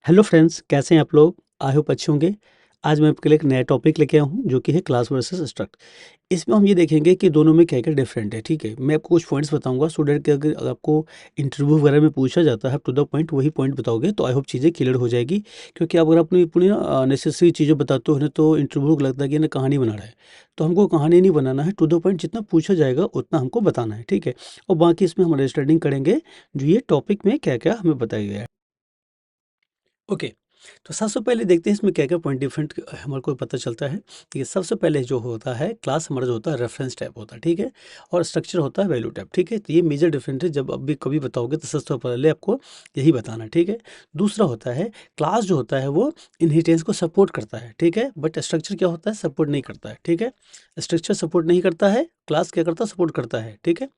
Hello friends, कैसे हैं आप लोग? आई होप अच्छे होंगे। आज मैं आपके लिए एक नया टॉपिक लेके आया हूँ जो कि है क्लास वर्सेस स्ट्रक्ट। इसमें हम ये देखेंगे कि दोनों में क्या-क्या डिफरेंट है, ठीक है? मैं आपको कुछ पॉइंट्स बताऊँगा सो दैट कि अगर आपको इंटरव्यू वगैरह में पूछा जाता है, आप टू द पॉइंट वही पॉइंट बताओगे तो आई होप चीज़ें क्लियर हो जाएगी। क्योंकि अगर अपनी पूरी नेसेसरी चीज़ें बताते हो ना तो इंटरव्यू को लगता है कि ना कहानी बना रहा है। तो हमको कहानी नहीं बनाना है, टू द पॉइंट जितना पूछा जाएगा उतना हमको बताना है, ठीक है? और बाकी इसमें हम अंडरस्टैंडिंग करेंगे जो ये टॉपिक में क्या-क्या हमें बताया गया है। ओके। तो सबसे पहले देखते हैं इसमें क्या-क्या पॉइंट डिफरेंट हमारे को पता चलता है। कि सबसे पहले जो होता है क्लास हमारा जो होता है रेफरेंस टाइप होता है, ठीक है? और स्ट्रक्चर होता है वैल्यू टाइप, ठीक है? तो ये मेजर डिफरेंट है, जब अभी कभी बताओगे तो सबसे पहले आपको यही बताना है, ठीक है? दूसरा होता है क्लास जो होता है वो इनहेरिटेंस को सपोर्ट करता है, ठीक है? बट स्ट्रक्चर क्या होता है, सपोर्ट नहीं करता है, ठीक है? स्ट्रक्चर सपोर्ट नहीं करता है, क्लास क्या करता है, सपोर्ट करता है, ठीक है?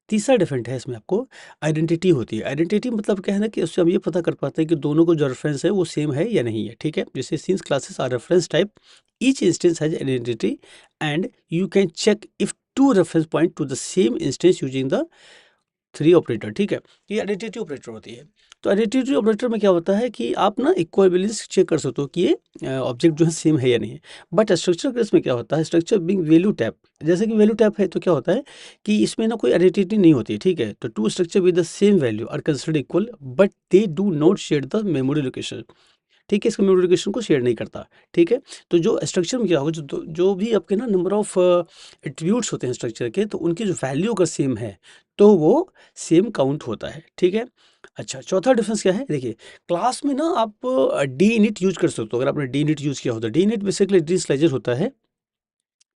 तीसरा डिफरेंट है इसमें आपको आइडेंटिटी होती है। आइडेंटिटी मतलब क्या है ना कि उससे हम ये पता कर पाते हैं कि दोनों को जो रेफरेंस है वो सेम है या नहीं है, ठीक है? जैसे since classes are reference type, each instance has identity and you can check if two reference point to the same instance using the three operator, ठीक है? ये आइडेंटिटी ऑपरेटर होती है। तो आइडेंटिटी ऑपरेटर में क्या होता है कि आप ना इक्विवेलेंस चेक कर सकते हो कि ये ऑब्जेक्ट जो है सेम है या नहीं है। बट स्ट्रक्चर केस में क्या होता है, स्ट्रक्चर बिंग वैल्यू टैप, जैसे कि वैल्यू टैप है तो क्या होता है कि इसमें ना कोई आइडेंटिटी नहीं होती है, ठीक है? तो two structure with the same value are considered equal but they do not share the memory location, ठीक है? इसका मेमोरी लोकेशन को शेयर नहीं करता, ठीक है? तो जो स्ट्रक्चर में क्या होगा, जो भी आपके ना नंबर ऑफ एट्रीब्यूट्स होते हैं स्ट्रक्चर के, तो उनकी जो वैल्यू अगर सेम है तो वो सेम काउंट होता है, ठीक है? अच्छा, चौथा डिफरेंस क्या है, देखिए क्लास में ना आप डी इनिट यूज कर सकते हो। अगर आपने डी इनिट यूज किया होता है, डी इनिट बेसिकली डिस्लाइजर होता है,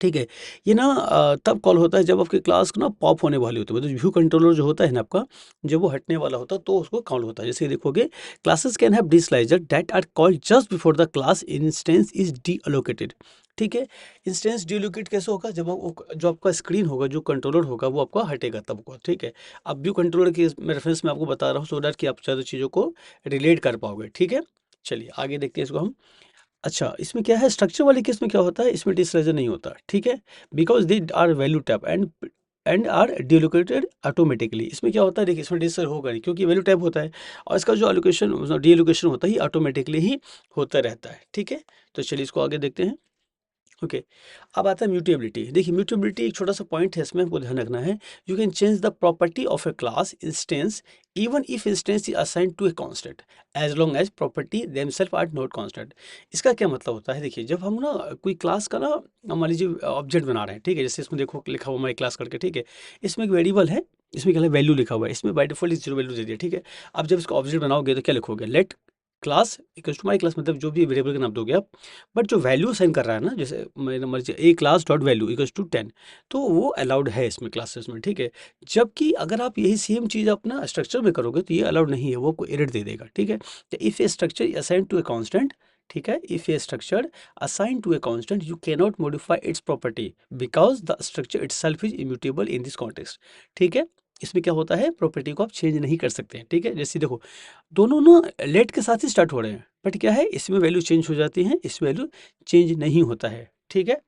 ठीक है? ये ना तब कॉल होता है जब आपकी क्लास को ना पॉप होने वाली होती है, मतलब व्यू कंट्रोलर जो होता है ना आपका, जब वो हटने वाला होता है तो उसको काउंट होता है। जैसे देखोगे classes can have deinitializer that are called just before the class instance is deallocated, ठीक है? इंस्टेंस डीअलोकेट कैसे होगा, जब जो आपका स्क्रीन होगा, जो कंट्रोलर होगा वो आपका हटेगा तब होगा, ठीक है? अब व्यू कंट्रोलर के रेफरेंस में आपको बता रहा हूँ सो दैट कि आप ज़्यादा चीज़ों को रिलेट कर पाओगे, ठीक है? चलिए आगे देखते हैं इसको हम। अच्छा, इसमें क्या है, स्ट्रक्चर वाले केस में क्या होता है, इसमें डिस्क्लोज़र नहीं होता, ठीक है? Because they are value type and are deallocated automatically. इसमें क्या होता है, देखिए इसमें डिस्क्लोज़र होगा नहीं क्योंकि वैल्यू टैब होता है और इसका जो एलोकेशन डीलोकेशन होता है ये ऑटोमेटिकली ही होता रहता है, ठीक है? तो चलिए इसको आगे देखते हैं। ओके। अब आता है म्यूटेबिलिटी। देखिए म्यूटेबिलिटी एक छोटा सा पॉइंट है, इसमें हमको ध्यान रखना है। You can change the property of a class instance even if instance is assign to a constant as long as property themself are not constant. इसका क्या मतलब होता है, देखिए जब हम ना कोई क्लास का ना मान लीजिए ऑब्जेक्ट बना रहे हैं, ठीक है? जैसे इसमें देखो लिखा हुआ माई क्लास करके, ठीक है? इसमें एक वेरिएबल है, इसमें क्या है वैल्यू लिखा हुआ है, इसमें बाय डिफॉल्ट जीरो वैल्यू दे दिया, ठीक है? अब जब इसको ऑब्जेक्ट बनाओगे तो क्या लिखोगे, let class equals to my class, मतलब जो भी वेरिएबल का नाम दोगे आप। बट जो वैल्यू असाइन कर रहा है ना, जैसे मेरा मर्जी a class dot value equals to 10, तो वो अलाउड है इसमें क्लासेस में, ठीक है? जबकि अगर आप यही सेम चीज़ अपना स्ट्रक्चर में करोगे तो ये अलाउड नहीं है, वो आपको एरर दे देगा, ठीक है? तो if a structure assign to a constant, ठीक है, if a structure assign to a constant you can not modify its property because the structure itself is immutable in this context, ठीक है? इसमें क्या होता है, प्रॉपर्टी को आप चेंज नहीं कर सकते हैं, ठीक है? जैसे देखो दोनों ना लेट के साथ ही स्टार्ट हो रहे हैं, बट क्या है इसमें वैल्यू चेंज हो जाती है, इसमें वैल्यू चेंज नहीं होता है, ठीक है?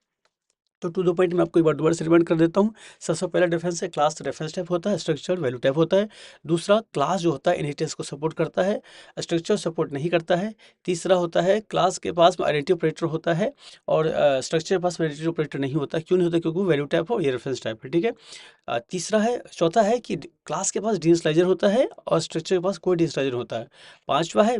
तो टू द पॉइंट मैं आपको एक बार दोबारा से रिमाइंड कर देता हूँ। सबसे पहला डिफरेंस है क्लास रेफरेंस टाइप होता है, स्ट्रक्चर वैल्यू टाइप होता है। दूसरा क्लास जो होता है इनहेरिटेंस को सपोर्ट करता है, स्ट्रक्चर सपोर्ट नहीं करता है। तीसरा होता है क्लास के पास आइडेंटिटी ऑपरेटर होता है और स्ट्रक्चर के पास आइडेंटिटी ऑपरेटर नहीं होता। क्यों नहीं होता, क्योंकि वो वैल्यू टाइप हो, ये रेफरेंस टाइप है, ठीक है? तीसरा है, चौथा है कि क्लास के पास डीइनिशियलाइजर होता है और स्ट्रक्चर के पास कोई डीइनिशियलाइजर होता है। पांचवा है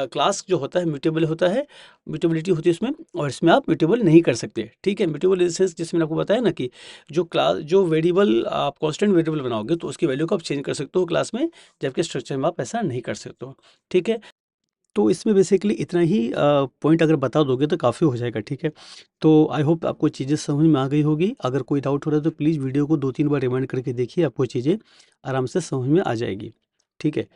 क्लास जो होता है म्यूटेबल होता है, म्यूटेबिलिटी होती है इसमें, और इसमें आप म्यूटेबल नहीं कर सकते, ठीक है? म्यूटेबल इन सेंस जिसमें आपको बताया ना कि जो वेरिएबल आप कांस्टेंट वेरिएबल बनाओगे तो उसकी वैल्यू को आप चेंज कर सकते हो क्लास में, जबकि स्ट्रक्चर में आप ऐसा नहीं कर सकते हो, ठीक है? तो इसमें बेसिकली इतना ही पॉइंट अगर बता दोगे तो काफ़ी हो जाएगा, ठीक है? तो आई होप आपको चीज़ें समझ में आ गई होगी। अगर कोई डाउट हो रहा है तो प्लीज़ वीडियो को 2-3 बार रिमाइंड करके देखिए, आपको चीज़ें आराम से समझ में आ जाएगी, ठीक है?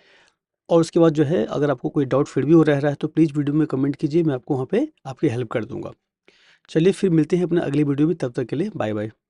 और उसके बाद जो है अगर आपको कोई डाउट फिर भी हो रह रहा है तो प्लीज़ वीडियो में कमेंट कीजिए, मैं आपको वहाँ पे आपकी हेल्प कर दूँगा। चलिए फिर मिलते हैं अपने अगली वीडियो में, तब तक के लिए बाय बाय।